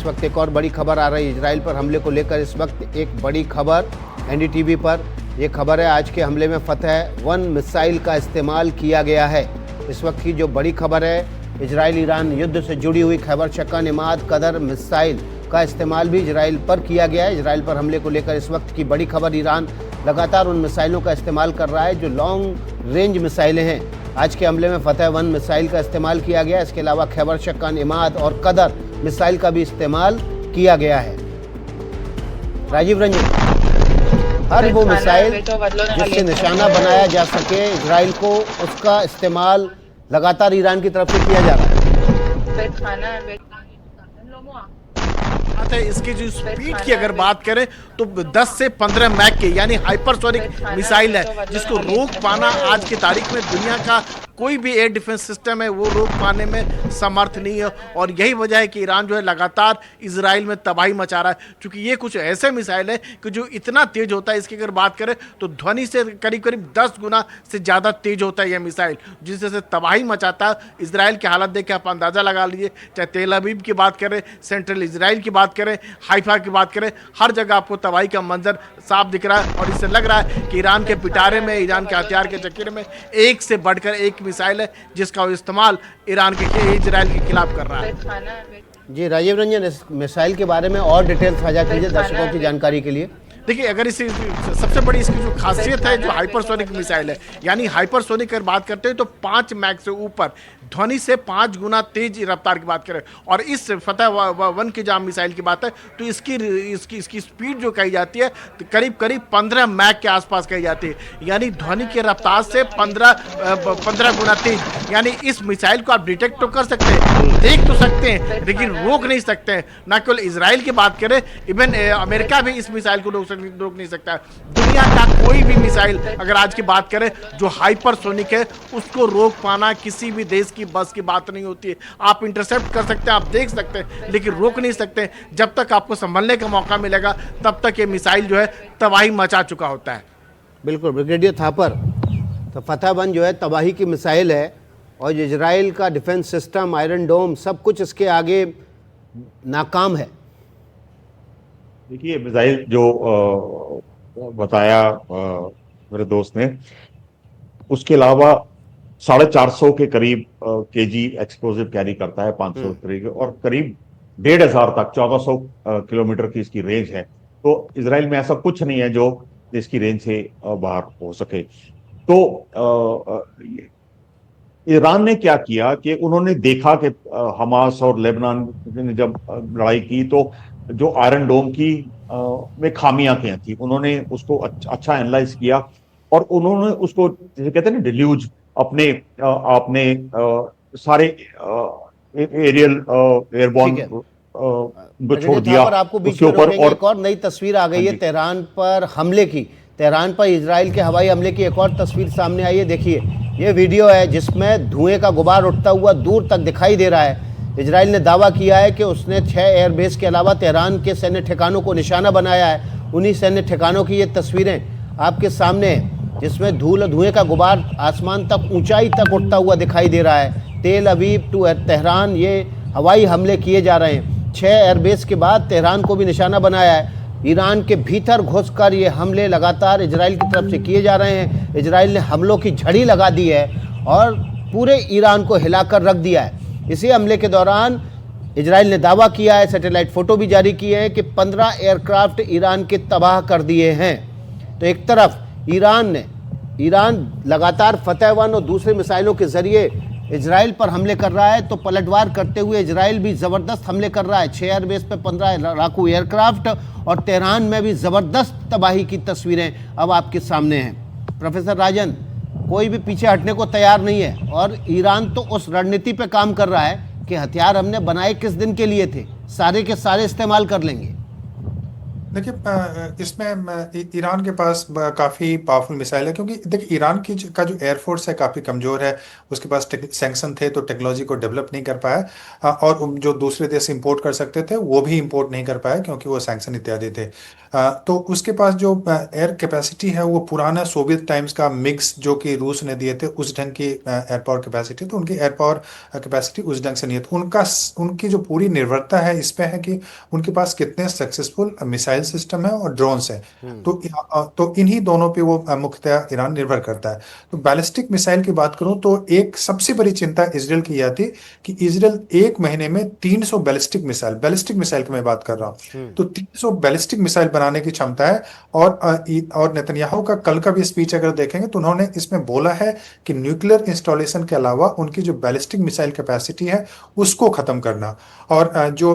इस वक्त एक और बड़ी खबर आ रही है इजराइल पर हमले को लेकर। इस वक्त एक बड़ी खबर एनडीटीवी पर यह खबर है, आज के हमले में फतह 1 मिसाइल का इस्तेमाल किया गया है। इस वक्त की जो बड़ी खबर है, इजराइल ईरान युद्ध से जुड़ी हुई खैबर शक्कर इमाद कदर मिसाइल का इस्तेमाल भी इजराइल पर किया गया है। इजराइल पर हमले को लेकर इस वक्त की बड़ी खबर, ईरान लगातार उन मिसाइलों का इस्तेमाल कर रहा है जो लॉन्ग रेंज मिसाइलें हैं। आज के हमले में फतह 1 मिसाइल का इस्तेमाल किया गया। इसके अलावा खैबर शक्कर इमाद और कदर मिसाइल का भी इस्तेमाल किया गया है। राजीव रंजन, हर वो मिसाइल जिससे निशाना बनाया जा सके इजराइल को, उसका इस्तेमाल लगातार ईरान की तरफ से किया जा रहा है। इसकी जो स्पीड की अगर बात करें तो 10 से 15 मैक के यानी हाइपरसोनिक मिसाइल है, जिसको रोक पाना आज की तारीख में दुनिया का कोई भी एयर डिफेंस सिस्टम है वो रोक पाने में समर्थ नहीं है। और यही वजह है कि ईरान जो है लगातार इजराइल में तबाही मचा रहा है, क्योंकि ये कुछ ऐसे मिसाइल है कि जो इतना तेज होता है, इसकी अगर बात करें तो ध्वनि से करीब करीब 10 गुना से ज़्यादा तेज होता है यह मिसाइल, जिससे तबाही मचाता है। इजराइल की हालत देख के आप अंदाज़ा लगा लीजिए, चाहे तेल अवीव की बात करें, सेंट्रल इजराइल की बात करें, हाइफा की बात करें, हर जगह आपको तबाही का मंजर साफ दिख रहा है। और इससे लग रहा है कि ईरान के पिटारे में, ईरान के हथियार के चक्कर में एक से बढ़कर एक मिसाइल है जिसका इस्तेमाल ईरान के इजराइल के खिलाफ कर रहा है। जी राजीव रंजन, इस मिसाइल के बारे में और डिटेल साझा कीजिए दर्शकों की जानकारी के लिए। देखिए, अगर इसी सबसे बड़ी इसकी जो खासियत है, जो हाइपरसोनिक मिसाइल है, यानी हाइपरसोनिक अगर बात करते हैं तो 5 मैक से ऊपर, ध्वनि से 5 गुना तेज रफ्तार की बात करें। और इस फतह 1 की जाम मिसाइल की बात है तो इसकी स्पीड जो कही जाती है तो करीब 15 मैक के आसपास कही जाती है, यानी ध्वनि की रफ्तार से 15 गुना तेज। यानी इस मिसाइल को आप डिटेक्ट तो कर सकते हैं, देख तो सकते हैं, लेकिन रोक नहीं सकते हैं। न केवल इजराइल की बात करें, इवन अमेरिका भी इस मिसाइल को रोक नहीं सकता। दुनिया का कोई भी मिसाइल अगर आज की बात करें जो हाइपरसोनिक है, उसको रोक पाना किसी भी देश की बस की बात नहीं होती है। आप इंटरसेप्ट कर सकते हैं, आप देख सकते हैं, लेकिन रोक नहीं सकते। जब तक आपको संभलने का मौका मिलेगा तब तक ये मिसाइल जो है तबाही मचा चुका होता है। बिल्कुल ब्रिगेडियर थापर, तो फतह 1 जो है तबाही की मिसाइल है और इजराइल का डिफेंस सिस्टम, आयरन डोम, सब कुछ इसके आगे नाकाम है। देखिए, मिसाइल जो बताया मेरे दोस्त ने, उसके अलावा 450 के करीब केजी एक्सप्लोजिव कैरी करता है, 500 तरीके, और करीब 1500 तक 1400 किलोमीटर की इसकी रेंज है। तो इजराइल में ऐसा कुछ नहीं है जो इसकी रेंज से बाहर हो सके। तो ईरान ने क्या किया कि उन्होंने देखा कि हमास और लेबनान ने जब लड़ाई की तो जो आयरन डोम की में खामियां क्या थी, उन्होंने उसको अच्छा एनालाइज किया और उन्होंने उसको, जैसे कहते हैं ना, डिल्यूज अपने सारे एरियल एयरबॉर्न को छोड़ दिया आपको बीच उसके में ऊपर। और एक और नई तस्वीर आ गई है तेहरान पर हमले की। तेहरान पर इजराइल के हवाई हमले की एक और तस्वीर सामने आई है। देखिए, ये वीडियो है जिसमें धुएं का गुबार उठता हुआ दूर तक दिखाई दे रहा है। इजराइल ने दावा किया है कि उसने 6 एयरबेस के अलावा तेहरान के सैन्य ठिकानों को निशाना बनाया है। उन्हीं सैन्य ठिकानों की ये तस्वीरें आपके सामने हैं, जिसमें धुएं का गुबार आसमान तक, ऊंचाई तक उठता हुआ दिखाई दे रहा है। तेल अवीव टू तेहरान ये हवाई हमले किए जा रहे हैं। 6 एयरबेस के बाद तेहरान को भी निशाना बनाया है। ईरान के भीतर घुसकर ये हमले लगातार इजराइल की तरफ से किए जा रहे हैं। इजराइल ने हमलों की झड़ी लगा दी है और पूरे ईरान को हिलाकर रख दिया है। इसी हमले के दौरान इजराइल ने दावा किया है, सैटेलाइट फोटो भी जारी किए हैं कि 15 एयरक्राफ्ट ईरान के तबाह कर दिए हैं। तो एक तरफ ईरान लगातार फतह 1 और दूसरे मिसाइलों के जरिए इजराइल पर हमले कर रहा है, तो पलटवार करते हुए इजराइल भी ज़बरदस्त हमले कर रहा है। 6 एयरबेस पे 15 लड़ाकू एयरक्राफ्ट और तेहरान में भी ज़बरदस्त तबाही की तस्वीरें अब आपके सामने हैं। प्रोफेसर राजन, कोई भी पीछे हटने को तैयार नहीं है और ईरान तो उस रणनीति पे काम कर रहा है कि हथियार हमने बनाए किस दिन के लिए थे, सारे के सारे इस्तेमाल कर लेंगे। देखिए, इसमें ईरान के पास काफ़ी पावरफुल मिसाइल है, क्योंकि देखिए ईरान का जो एयरफोर्स है काफ़ी कमज़ोर है। उसके पास सैंक्शन थे तो टेक्नोलॉजी को डेवलप नहीं कर पाया। और जो दूसरे देश इंपोर्ट कर सकते थे वो भी इंपोर्ट नहीं कर पाए, क्योंकि वो सैंक्शन इत्यादि थे। तो उसके पास जो एयर कैपेसिटी है वो पुराना सोवियत टाइम्स का मिक्स जो कि रूस ने दिए थे, उस ढंग की एयर पावर कैपेसिटी। तो उनकी एयर पावर कैपेसिटी उस ढंग से नहीं है। तो उनकी जो पूरी निर्भरता है इस पे है कि उनके पास कितने सक्सेसफुल मिसाइल सिस्टम है और ड्रोन्स है। तो इन्हीं दोनों पे वो मुख्यतः ईरान निर्भर करता है। तो बैलिस्टिक मिसाइल की बात करूं तो एक सबसे बड़ी चिंता इसराइल की यह थी कि इसराइल एक महीने में 300 बैलिस्टिक मिसाइल की मैं बात कर रहा हूं, तो 300 बैलिस्टिक मिसाइल बनाने की क्षमता है। और नेतन्याहू का कल का भी स्पीच अगर देखेंगे तो उन्होंने इसमें बोला है कि न्यूक्लियर इंस्टॉलेशन के अलावा उनकी जो बैलिस्टिक मिसाइल कैपेसिटी है उसको खत्म करना। और जो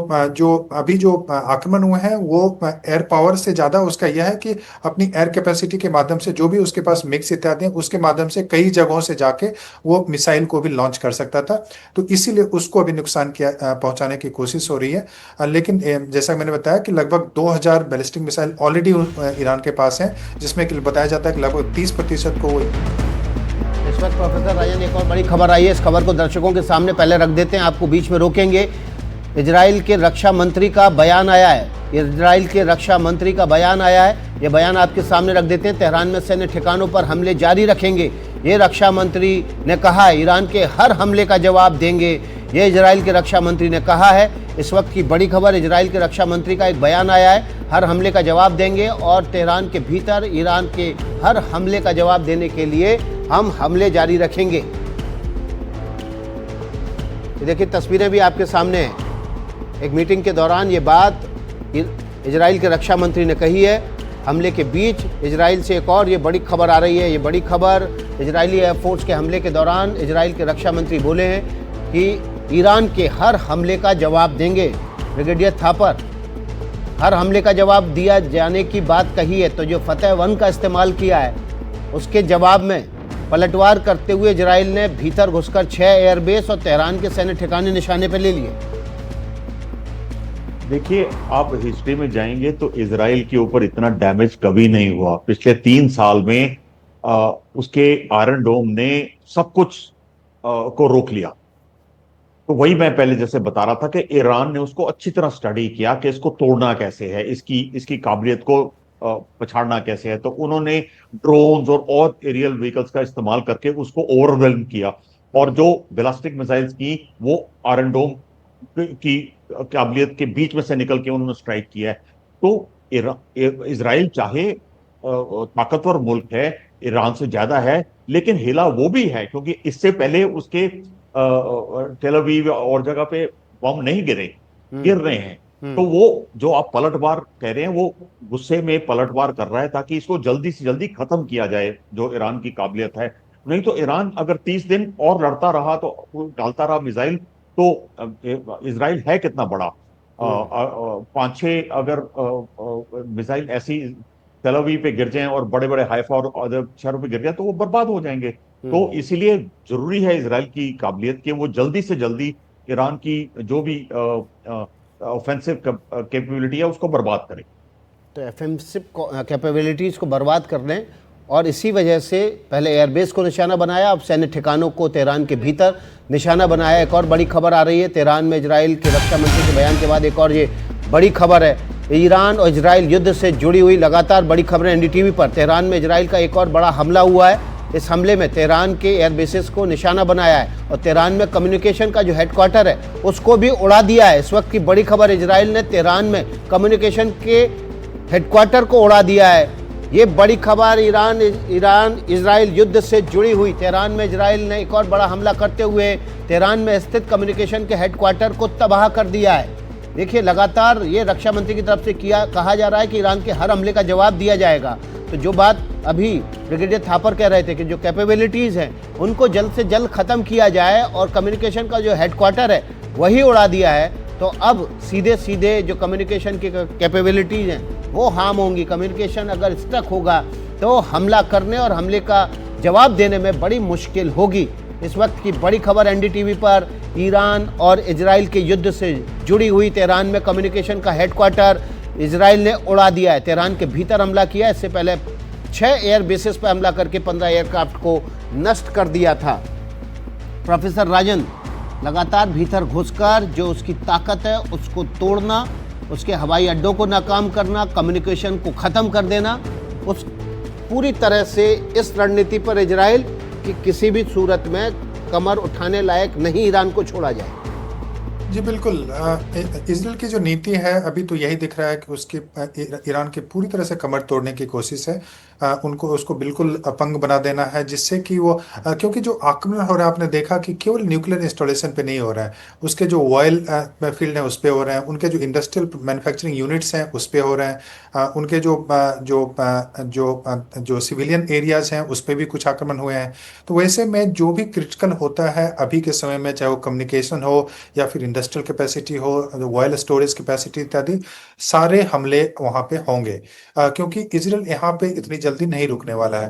अभी जो आक्रमण हुए हैं वो एयर पावर से ज्यादा उसका यह है कि अपनी एयर कैपेसिटी के माध्यम से जो भी उसके पास मिक्स इत्यादि हैं उसके माध्यम से कई जगहों से जाके वो मिसाइल को भी लॉन्च कर सकता था। तो इसीलिए उसको अभी नुकसान किया पहुंचाने की कोशिश हो रही है। लेकिन जैसा मैंने बताया कि लगभग 2000 बैलिस्टिक मिसाइल ऑलरेडी ईरान के पास हैं, जिसमें कि बताया जाता है कि लगभग 30% को वो। इस वक्त प्रोफेसर राजन एक और बड़ी खबर आई है, इस खबर को दर्शकों के सामने पहले रख देते हैं, आपको बीच में रोकेंगे। इजराइल के रक्षा मंत्री का बयान आया है, इजराइल के रक्षा मंत्री का बयान आया है, ये बयान आपके सामने रख देते हैं। तेहरान में सैन्य ठिकानों पर हमले जारी रखेंगे, ये रक्षा मंत्री ने कहा है। ईरान के हर हमले का जवाब देंगे, ये इजराइल के रक्षा मंत्री ने कहा है। इस वक्त की बड़ी खबर, इजराइल के रक्षा मंत्री का एक बयान आया है, हर हमले का जवाब देंगे और तेहरान के भीतर ईरान के हर हमले का जवाब देने के लिए हम हमले जारी रखेंगे। देखिए तस्वीरें भी आपके सामने हैं। एक मीटिंग के दौरान ये बात इजराइल के रक्षा मंत्री ने कही है। हमले के बीच इजराइल से एक और ये बड़ी खबर आ रही है। ये बड़ी खबर, इजरायली एयरफोर्स के हमले के दौरान इजराइल के रक्षा मंत्री बोले हैं कि ईरान के हर हमले का जवाब देंगे। ब्रिगेडियर थापर, हर हमले का जवाब दिया जाने की बात कही है, तो जो फतह 1 का इस्तेमाल किया है उसके जवाब में पलटवार करते हुए इजराइल ने भीतर घुसकर 6 एयरबेस और तेहरान के सैन्य ठिकाने निशाने पर ले लिए। देखिए, आप हिस्ट्री में जाएंगे तो इजराइल के ऊपर इतना डैमेज कभी नहीं हुआ। पिछले 3 साल में उसके आयरन डोम ने सब कुछ को रोक लिया। तो वही मैं पहले जैसे बता रहा था कि ईरान ने उसको अच्छी तरह स्टडी किया कि इसको तोड़ना कैसे है, इसकी काबिलियत को पछाड़ना कैसे है। तो उन्होंने ड्रोन्स और एरियल व्हीकल्स का इस्तेमाल करके उसको ओवरवेल्म किया, और जो बैलिस्टिक मिसाइल्स की वो आयरन डोम की काबिलियत के बीच में से निकल के उन्होंने स्ट्राइक किया है। तो इजराइल चाहे ताकतवर मुल्क है, ईरान से ज्यादा है, लेकिन हिला वो भी है क्योंकि इससे पहले उसके टेल अवीव और जगह पे बम नहीं गिर रहे हैं। तो वो जो आप पलटवार कह रहे हैं वो गुस्से में पलटवार कर रहा है ताकि इसको जल्दी से जल्दी खत्म किया जाए, जो ईरान की काबिलियत है। नहीं तो ईरान अगर 30 दिन और लड़ता रहा तो डालता रहा मिसाइल, तो इजराइल है कितना बड़ा, 5-6 अगर मिसाइल ऐसी टेल अवीव पे गिर जाएं और बड़े बड़े हाइफा और अदर शहरों पे गिर जाए तो वो बर्बाद हो जाएंगे। तो इसीलिए जरूरी है इजराइल की काबिलियत कि वो जल्दी से जल्दी ईरान की जो भी ऑफेंसिव कैपेबिलिटी है उसको बर्बाद करे। तो ऑफेंसिव कैपेबिलिटीज को बर्बाद करने, और इसी वजह से पहले एयरबेस को निशाना बनाया, अब सैन्य ठिकानों को तेहरान के भीतर निशाना बनाया। एक और बड़ी खबर आ रही है, तेहरान में इजराइल के रक्षा मंत्री के बयान के बाद एक और ये बड़ी खबर है। ईरान और इजराइल युद्ध से जुड़ी हुई लगातार बड़ी खबरें एनडीटीवी पर। तेहरान में इजराइल का एक और बड़ा हमला हुआ है। इस हमले में तेहरान के एयरबेसेस को निशाना बनाया है और तेहरान में कम्युनिकेशन का जो हेडक्वार्टर है उसको भी उड़ा दिया है। इस वक्त की बड़ी खबर, इजराइल ने तेहरान में कम्युनिकेशन के हेडक्वार्टर को उड़ा दिया है। ये बड़ी खबर ईरान इजराइल युद्ध से जुड़ी हुई। तेहरान में इजराइल ने एक और बड़ा हमला करते हुए तेहरान में स्थित कम्युनिकेशन के हेडक्वार्टर को तबाह कर दिया है। देखिए लगातार ये रक्षा मंत्री की तरफ से कहा जा रहा है कि ईरान के हर हमले का जवाब दिया जाएगा। तो जो बात अभी ब्रिगेडियर थापर कह रहे थे कि जो कैपेबिलिटीज़ हैं उनको जल्द से जल्द ख़त्म किया जाए और कम्युनिकेशन का जो हेडक्वार्टर है वही उड़ा दिया है, तो अब सीधे सीधे जो कम्युनिकेशन की कैपेबिलिटीज़ हैं वो हार्म होंगी। कम्युनिकेशन अगर स्टक होगा तो हमला करने और हमले का जवाब देने में बड़ी मुश्किल होगी। इस वक्त की बड़ी खबर एनडीटीवी पर, ईरान और इजराइल के युद्ध से जुड़ी हुई तेहरान में कम्युनिकेशन का हेडक्वार्टर, इजराइल ने उड़ा दिया है। तेहरान के भीतर हमला किया। इससे पहले 6 एयर बेसिस पर हमला करके 15 एयरक्राफ्ट को नष्ट कर दिया था। प्रोफेसर राजन, लगातार भीतर घुसकर जो उसकी ताकत है उसको तोड़ना, उसके हवाई अड्डों को नाकाम करना, कम्युनिकेशन को ख़त्म कर देना, उस पूरी तरह से इस रणनीति पर इजराइल कि किसी भी सूरत में कमर उठाने लायक नहीं ईरान को छोड़ा जाए। जी बिल्कुल। इजराइल की जो नीति है अभी तो यही दिख रहा है कि उसकी ईरान की पूरी तरह से कमर तोड़ने की कोशिश है। उनको उसको बिल्कुल अपंग बना देना है, जिससे कि वो क्योंकि जो आक्रमण हो रहा है आपने देखा कि केवल न्यूक्लियर इंस्टॉलेशन पे नहीं हो रहा है, उसके जो ऑयल फील्ड है उस पे हो रहे हैं, उनके जो इंडस्ट्रियल मैन्युफैक्चरिंग यूनिट्स हैं उस पे हो रहे हैं, उनके जो सिविलियन एरियाज हैं उस पे भी कुछ आक्रमण हुए हैं। तो वैसे में जो भी क्रिटिकल होता है अभी के समय में, चाहे वो कम्युनिकेशन हो या फिर इंडस्ट्रियल कैपेसिटी हो, ऑयल स्टोरेज कैपेसिटी इत्यादि, सारे हमले वहां पे होंगे, क्योंकि इजराइल यहाँ पे इतनी जल्दी नहीं रुकने वाला है।